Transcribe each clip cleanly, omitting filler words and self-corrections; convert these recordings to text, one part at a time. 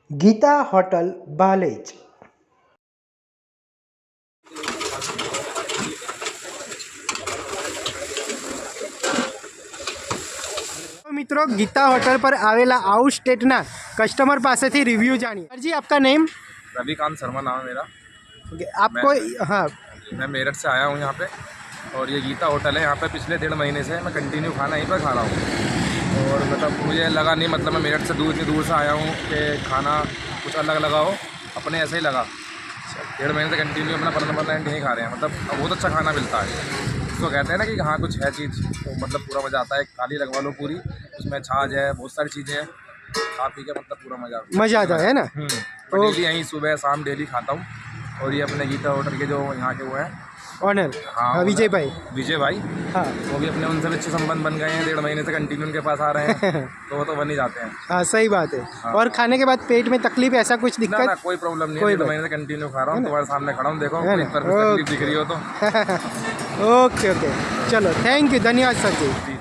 Gita hotel Bhalej. મિત્રો Gita hotel पर आवेला आउट स्टेटना कस्टमर पासे थी रिव्यू जानिए। जी आपका नेम? रविकांत शर्मा नाम है मेरा। आपको हाँ मैं मेरठ से आया हूँ यहाँ पे और ये गीता होटल है। यहाँ पे पिछले 1.5 महीने से मैं कंटिन्यू खाना यहीं पर खा रहा हूँ और मतलब मुझे लगा नहीं, मतलब मैं मेरठ से इतनी दूर से आया हूँ कि खाना कुछ अलग लगा हो, अपने ऐसे ही लगा। 1.5 महीने से कंटिन्यू अपना परमानेंट यहीं खा रहे हैं, मतलब बहुत अच्छा खाना मिलता है। तो कहते हैं ना कि हाँ कुछ है चीज़ तो मतलब पूरा मज़ा आता है। थाली लगवा लो पूरी, उसमें छाछ है, बहुत सारी चीज़ें हैं, खा पी के मतलब पूरा मज़ा आता है ना। मैं डेली यहीं सुबह शाम डेली खाता हूँ। और ये अपने गीता होटल के जो यहाँ के वो हैं ऑनर, हाँ विजय भाई हाँ वो भी अपने उनसे अच्छे संबंध बन गए हैं। 1.5 महीने से कंटिन्यू उनके पास आ रहे हैं तो वो तो बन ही जाते हैं। हाँ सही बात है। हाँ। और खाने के बाद पेट में तकलीफ ऐसा कुछ दिक्कत? ना कोई प्रॉब्लम नहीं है। 1.5 महीने से कंटिन्यू खा रहा हूँ, तुम्हारे सामने खड़ा हूँ, देखो कोई तकलीफ दिख रही हो तो। ओके ओके चलो थैंक यू, धन्यवाद सर जी।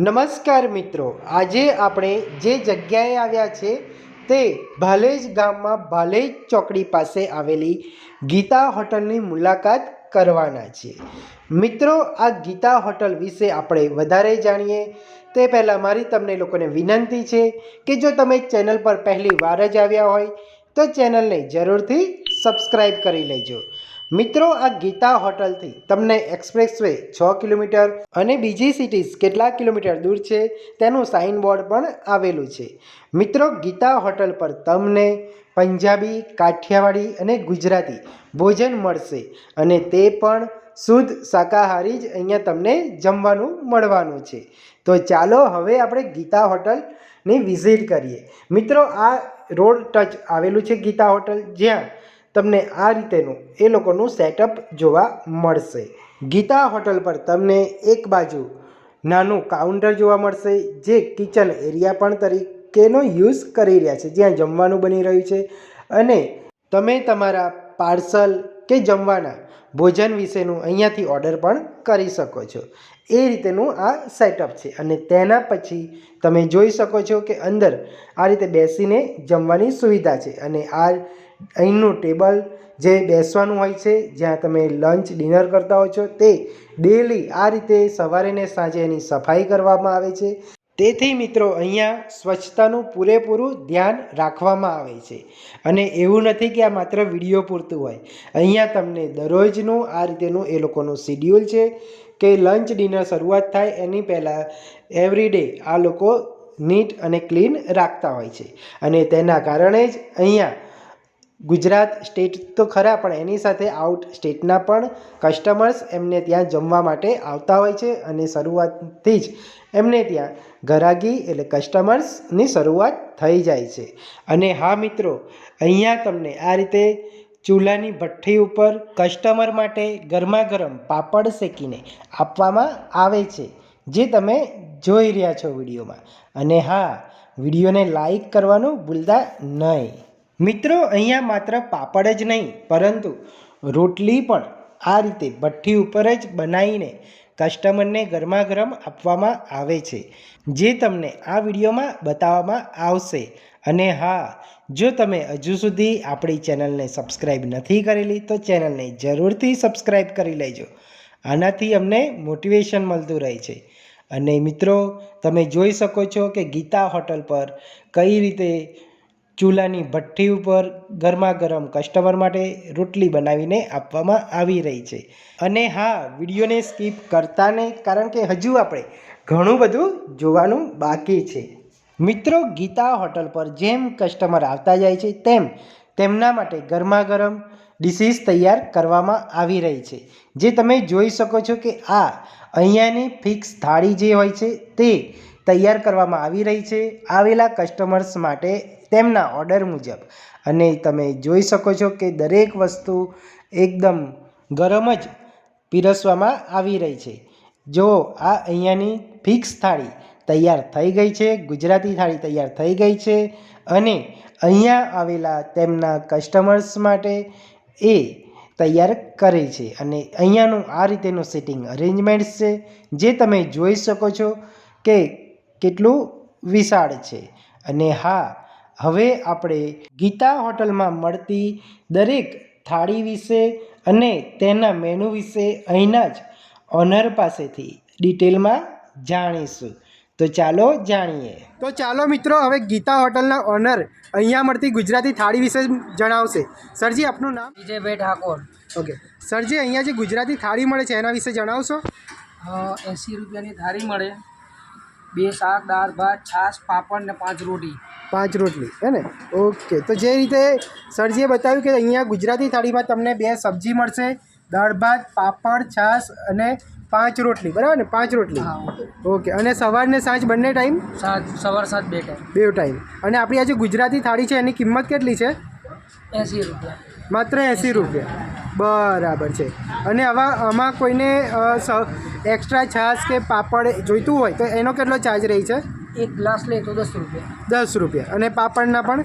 नमस्कार मित्रों, આજે આપણે જે જગ્યાએ આવ્યા છે તે ભાલેજ ગામમાં ભાલેજ ચોકડી પાસે આવેલી ગીતા હોટલની મુલાકાત કરવાના છે। મિત્રો આ ગીતા હોટલ વિશે આપણે વધારે જાણીએ તે પહેલાં મારી તમને લોકોને વિનંતી છે કે જો તમે ચેનલ પર પહેલી વાર જ આવ્યા હોય તો ચેનલને જરૂરથી સબસ્ક્રાઈબ કરી લેજો। મિત્રો આ ગીતા હોટલથી તમને એક્સપ્રેસવે 6 કિલોમીટર અને બીજી સિટીઝ કેટલા કિલોમીટર દૂર છે તેનું સાઇન બોર્ડ પણ આવેલું છે। મિત્રો ગીતા હોટલ પર તમને પંજાબી, કાઠિયાવાડી અને ગુજરાતી ભોજન મળશે અને તે પણ શુદ્ધ શાકાહારી જ અહીંયા તમને જમવાનું મળવાનું છે। તો ચાલો હવે આપણે ગીતા હોટલની વિઝિટ કરીએ। મિત્રો આ રોડ ટચ આવેલું છે ગીતા હોટલ, જ્યાં તમને આ રીતેનું એ લોકોનું સેટઅપ જોવા મળશે। ગીતા હોટલ પર તમને એક બાજુ નાનું કાઉન્ટર જોવા મળશે જે કિચન એરિયા પણ તરીકેનો યુઝ કરી રહ્યા છે, જ્યાં જમવાનું બની રહ્યું છે અને તમે તમારા પાર્સલ કે જમવાના ભોજન વિશેનું અહીંયાથી ઓર્ડર પણ કરી શકો છો। એ રીતેનું આ સેટઅપ છે અને તેના પછી તમે જોઈ શકો છો કે અંદર આ રીતે બેસીને જમવાની સુવિધા છે અને આ અહીંનું ટેબલ જે બેસવાનું હોય છે જ્યાં તમે લંચ ડિનર કરતા હો છો તે ડેલી આ રીતે સવારે ને સાંજે એની સફાઈ કરવામાં આવે છે। તેથી મિત્રો અહીંયા સ્વચ્છતાનું પૂરેપૂરું ધ્યાન રાખવામાં આવે છે અને એવું નથી કે આ માત્ર વિડીયો પૂરતું હોય। અહીંયા તમને દરરોજનું આ રીતેનું એ લોકોનું શિડ્યુલ છે કે લંચ ડિનર શરૂઆત થાય એની પહેલાં એવરી ડે આ લોકો નીટ અને ક્લીન રાખતા હોય છે અને તેના કારણે જ અહીંયા ગુજરાત સ્ટેટ તો ખરા પણ એની સાથે આઉટ સ્ટેટના પણ કસ્ટમર્સ એમને ત્યાં જમવા માટે આવતા હોય છે અને શરૂઆતથી જ એમને ત્યાં ઘરાગી એટલે કસ્ટમર્સની શરૂઆત થઈ જાય છે। અને હા મિત્રો, અહીંયા તમને આ રીતે ચૂલાની ભઠ્ઠી ઉપર કસ્ટમર માટે ગરમા ગરમ પાપડ શેકીને આપવામાં આવે છે, જે તમે જોઈ રહ્યા છો વિડીયોમાં। અને હા, વિડીયોને લાઈક કરવાનું ભૂલતા નહીં। મિત્રો અહીંયા માત્ર પાપડ જ નહીં પરંતુ રોટલી પણ આ રીતે ભઠ્ઠી ઉપર જ બનાવીને કસ્ટમરને ગરમા ગરમ આપવામાં આવે છે, જે તમને આ વિડીયોમાં બતાવવામાં આવશે। અને હા, જો તમે હજુ સુધી આપણી ચેનલને સબસ્ક્રાઈબ નથી કરેલી તો ચેનલને જરૂરથી સબસ્ક્રાઈબ કરી લેજો। આનાથી અમને મોટિવેશન મળતું રહે છે। અને મિત્રો તમે જોઈ શકો છો કે ગીતા હોટલ પર કઈ રીતે ચૂલાની ભઠ્ઠી ઉપર ગરમા ગરમ કસ્ટમર માટે રોટલી બનાવીને આપવામાં આવી રહી છે। અને હા, વિડીયોને સ્કીપ કરતા નહીં, કારણ કે હજુ આપણે ઘણું બધું જોવાનું બાકી છે। મિત્રો ગીતા હોટલ પર જેમ કસ્ટમર આવતા જાય છે તેમ તેમના માટે ગરમા ગરમ ડિશિસ તૈયાર કરવામાં આવી રહી છે, જે તમે જોઈ શકો છો કે આ અહીંયાની ફિક્સ થાળી જે હોય છે તે તૈયાર કરવામાં આવી રહી છે આવેલા કસ્ટમર્સ માટે તેમના ઓર્ડર મુજબ। અને તમે જોઈ શકો છો કે દરેક વસ્તુ એકદમ ગરમ જ પીરસવામાં આવી રહી છે। જો આ અહીંયાની ફિક્સ થાળી તૈયાર થઈ ગઈ છે, ગુજરાતી થાળી તૈયાર થઈ ગઈ છે અને અહીંયા આવેલા તેમના કસ્ટમર્સ માટે એ તૈયાર કરે છે અને અહીંયાનું આ રીતેનું સિટિંગ અરેન્જમેન્ટ્સ છે જે તમે જોઈ શકો છો કે કેટલું વિશાળ છે. અને હા, હવે આપણે ગીતા હોટલમાં મળતી દરેક થાળી વિશે અને તેના મેનુ વિશે અહીંના જ ઓનર પાસેથી ડિટેલમાં જાણીશું. તો ચાલો જાણીએ. તો ચાલો મિત્રો, હવે ગીતા હોટલના ઓનર અહીંયા મળતી ગુજરાતી થાળી વિશે જણાવશે. સરજી, આપનું નામ? વિજયભાઈ ઠાકોર. ઓકે સરજી, અહીંયા જે ગુજરાતી થાળી મળે છે એના વિશે જણાવશો? 80 રૂપિયાની થાળી મળે. 2 શાક, દાળ, ભાત, છાશ, પાપડ ને 5 રોટી. 5 રોટલી, હે ને? ઓકે, તો જે રીતે સરજીએ બતાવ્યું કે અહીંયા ગુજરાતી થાળીમાં તમને 2 સબ્જી મળશે, દાળ ભાત, પાપડ, છાશ અને 5 રોટલી, બરાબર ને? 5 રોટલી. ઓકે, અને સવાર ને સાંજ બંને ટાઈમ? સવાર સાંજ 2 ટાઈમ. 2 ટાઈમ. અને આપણી આ જે ગુજરાતી થાળી છે એની કિંમત કેટલી છે? 80 રૂપિયા. માત્ર 80 રૂપિયા. બરાબર છે. અને હવે આમાં કોઈને એક્સ્ટ્રા છાશ કે પાપડ જોઈતું હોય તો એનો કેટલો ચાર્જ રહે છે? 1 ગ્લાસ લે તો 10 રૂપિયા. 10 રૂપિયા. અને પાપડના પણ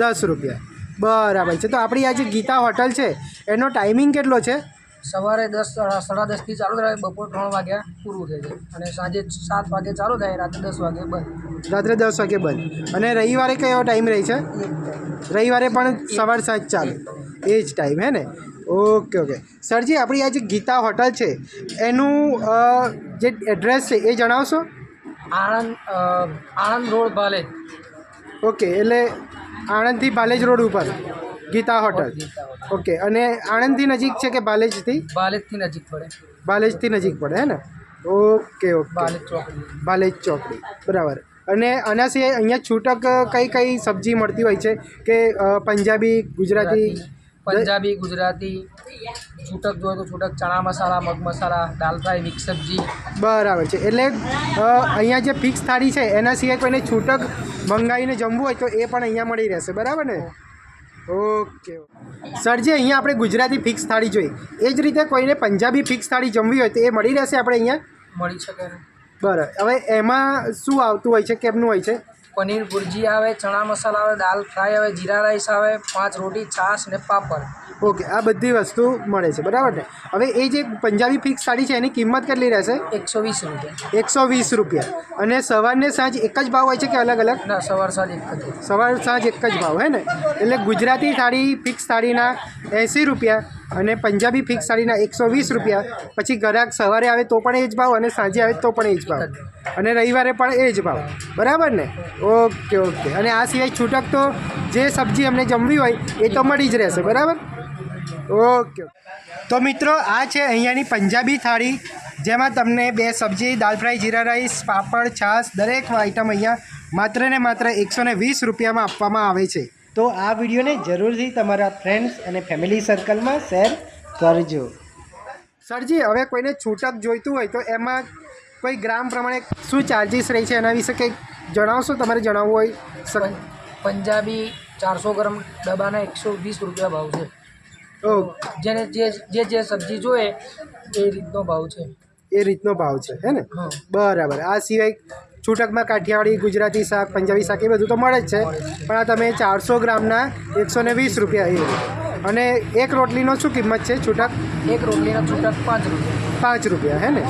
10 રૂપિયા. બરાબર છે. તો આપણી આ જે ગીતા હોટલ છે એનો ટાઈમિંગ કેટલો છે? સવારે 10 સાડા 10થી ચાલુ થાય, બપોર 3 વાગ્યા પૂરું થઈ જાય. અને સાંજે 7 વાગે ચાલુ થાય, રાત્રે 10 વાગે બંધ. રાત્રે 10 વાગે બંધ. અને રવિવારે કયો ટાઈમ રહે છે? રવિવારે પણ સવાર સાંજ ચાલે, એ જ ટાઈમ, હે ને? Okay okay. સરજી, આપણી આ જે ગીતા હોટલ છે એનું જે એડ્રેસ છે એ જણાવશો? આણંદ રોડ ભાલેજ. ઓકે, એટલે આણંદથી ભાલેજ રોડ ઉપર ગીતા હોટલ. ઓકે, અને આણંદથી નજીક છે કે ભાલેજથી? ભાલેજથી નજીક પડે. ભાલેજથી નજીક પડે, હે ને? Okay okay. ભાલેજ ચોકડી. ભાલેજ ચોકડી, બરાબર. અને આના સિવાય અહીંયા છૂટક કઈ કઈ સબ્જી મળતી હોય છે કે પંજાબી, ગુજરાતી? પંજાબી, ગુજરાતી. છૂટક જોઈએ તો છૂટક ચણા મસાલા, મગ મસાલા, દાલ ફ્રાય, મિક્સ સબ્જી. બરાબર છે. એટલે અહીંયા જે ફિક્સ થાળી છે એના સિવાય કોઈને છૂટક મંગાવીને જમવું હોય તો એ પણ અહીંયા મળી રહેશે, બરાબર ને? ઓકે. સરજી, અહીંયા આપણે ગુજરાતી ફિક્સ થાળી જોઈ, એ જ રીતે કોઈને પંજાબી ફિક્સ થાળી જમવી હોય તો એ મળી રહેશે આપણે અહીંયા? મળી શકે. બરાબર. હવે એમાં શું આવતું હોય છે, કેમનું હોય છે? પનીર ભુરજી આવે, ચણા મસાલા આવે, દાલ ફ્રાય આવે, જીરા રાઈસ આવે, 5 રોટી, છાશ ને પાપડ. ઓકે, આ બધી વસ્તુ મળે છે, બરાબર ને? હવે એ જે પંજાબી ફિક્સ થાળી છે એની કિંમત કેટલી રહેશે? 120 રૂપિયા. 120 રૂપિયા. અને સવારને સાંજ એક જ ભાવ હોય છે કે અલગ અલગ? ના, સવાર સાંજ એક જ. સવાર સાંજ એક જ ભાવ, હે ને? એટલે ગુજરાતી થાળી ફિક્સ થાળીના 80 રૂપિયા અને પંજાબી ફિક્સ થાળીના 120 રૂપિયા. પછી ગ્રાહક સવારે આવે તો પણ એ જ ભાવ અને સાંજે આવે તો પણ એ જ ભાવ, અને રવિવારે પણ એ જ ભાવ, બરાબર ને? Okay okay. અને આ સિવાય છૂટક તો જે સબ્જી અમને જમવી હોય એ તો મળી જ રહેશે, બરાબર? ઓકે. તો મિત્રો, આ છે અહીંયાની પંજાબી થાળી, જેમાં તમને 2 સબ્જી, દાલ ફ્રાય, જીરા રાઈસ, પાપડ, છાશ, દરેક આઈટમ અહીંયા માત્ર ને માત્ર 120 રૂપિયામાં આપવામાં આવે છે. તો આ વિડીયોને જરૂરથી તમારા ફ્રેન્ડ્સ અને ફેમિલી સર્કલમાં શેર કરજો. સરજી, હવે કોઈને છૂટક જોઈતું હોય તો એમાં કોઈ ગ્રામ પ્રમાણે શું ચાર્જીસ રહે છે એના વિશે કંઈક જણાવશો? તમારે જણાવવું હોય? પંજાબી 400 ગ્રામ ડબ્બાના 120 રૂપિયા ભાવ છે. જેને જે સબ્જી જોઈએ એ રીતનો ભાવ છે. એ રીતનો ભાવ છે, હે ને? બરાબર. આ સિવાય છૂટકમાં કાઠિયાવાડી, ગુજરાતી શાક, પંજાબી શાક એ બધું તો મળે જ છે, પણ આ તમે 400 ગ્રામના 120 રૂપિયા. અને એક રોટલીનો શું કિંમત છે છૂટક? એક રોટલીના છૂટક 5 રૂપિયા. 5 રૂપિયા, હે ને?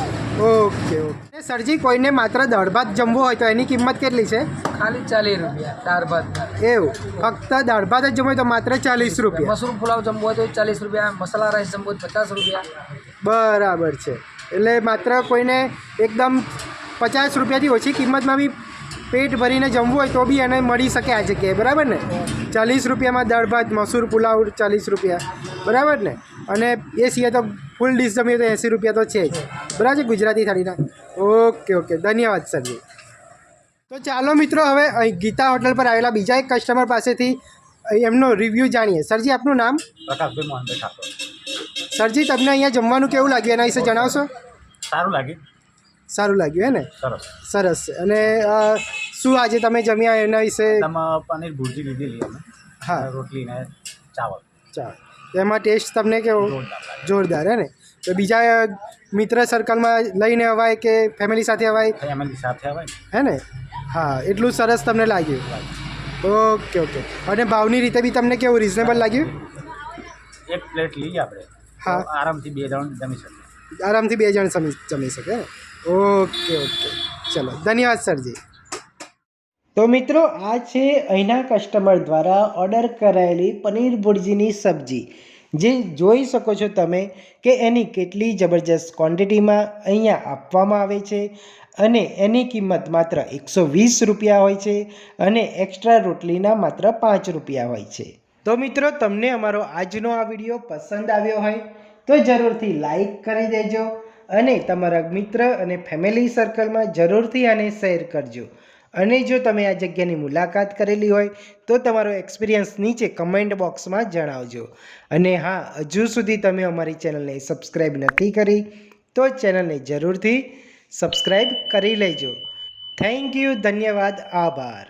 Okay okay. સરજી, કોઈને માત્ર દાળ ભાત જમવો હોય તો એની કિંમત કેટલી છે? ખાલી 40 રૂપિયા દાળ ભાત. એવું? ફક્ત દાળ ભાત જ જમવું હોય તો માત્ર 40 રૂપિયા. મશરૂમ પુલાવ જમવો હોય તો 40 રૂપિયા, મસાલા રાઈસ જમવો હોય તો 50 રૂપિયા. બરાબર છે. એટલે માત્ર કોઈને એકદમ 50 રૂપિયાથી ઓછી કિંમતમાં બી પેટ ભરીને જમવું હોય તો બી એને મળી શકે આ જગ્યાએ, બરાબર ને? 40 રૂપિયામાં દાળ ભાત, મસૂર પુલાવ 40 રૂપિયા, બરાબર ને? અને એ સિવાય તો ફૂલ ડીશ જમીએ તો 80 રૂપિયા તો છે જ, બરાબર છે ગુજરાતી થાળીના? Okay okay. ધન્યવાદ સરજી. તો ચાલો મિત્રો, હવે અહીં ગીતા હોટલ પર આવેલા બીજા એક કસ્ટમર પાસેથી એમનો રિવ્યૂ જાણીએ. સરજી, આપનું નામ? પ્રકાશભાઈ મોહનભાઈ ઠાકોર. સરજી, તમને અહીંયા જમવાનું કેવું લાગ્યું એના વિશે જણાવશો? સારું લાગ્યું. સારું લાગ્યું, હે ને? સરસ. સરસ છે. અને શું આજે તમે જમ્યા એના વિશે? તમે પનીર ભુરજી લીધેલી અમે. હા. રોટલી ને ચાવલ. ચાલો. એમાં ટેસ્ટ તમને કેવો? જોરદાર, હે ને? તો બીજા મિત્ર સર્કલમાં લઈને અવાય કે ફેમિલી સાથે અવાય? ફેમિલી સાથે આવે, હે ને? હા, એટલું સરસ તમને લાગ્યું. Okay okay. અને ભાવની રીતે બી તમને કેવું રિઝનેબલ લાગ્યું? એક પ્લેટ લઈએ આપણે. હા. તો આરામથી 2 જણ જમી શકે. આરામથી 2 જણ જમી શકે ને? ઓકે ઓકે, ચલો ધન્યવાદ સરજી. તો મિત્રો, આ છે અહીંના કસ્ટમર દ્વારા ઓર્ડર કરાયેલી પનીર ભુરજીની સબ્જી, જે જોઈ શકો છો તમે કે એની કેટલી જબરજસ્ત ક્વોન્ટિટીમાં અહીંયા આપવામાં આવે છે અને એની કિંમત માત્ર 120 રૂપિયા હોય છે અને એક્સ્ટ્રા રોટલીના માત્ર 5 રૂપિયા હોય છે. તો મિત્રો, તમને અમારો આજનો આ વિડીયો પસંદ આવ્યો હોય તો જરૂરથી લાઈક કરી દેજો અને તમારા મિત્ર અને ફેમિલી સર્કલમાં જરૂરથી આને શેર કરજો. અને જો તમે આ જગ્યાની મુલાકાત કરેલી હોય તો તમારો એક્સપિરિયન્સ નીચે કમેન્ટ બોક્સમાં જણાવજો. અને હા, હજુ સુધી તમે અમારી ચેનલને સબસ્ક્રાઈબ નથી કરી તો ચેનલને જરૂરથી સબસ્ક્રાઈબ કરી લેજો. થેન્ક યુ, ધન્યવાદ, આભાર.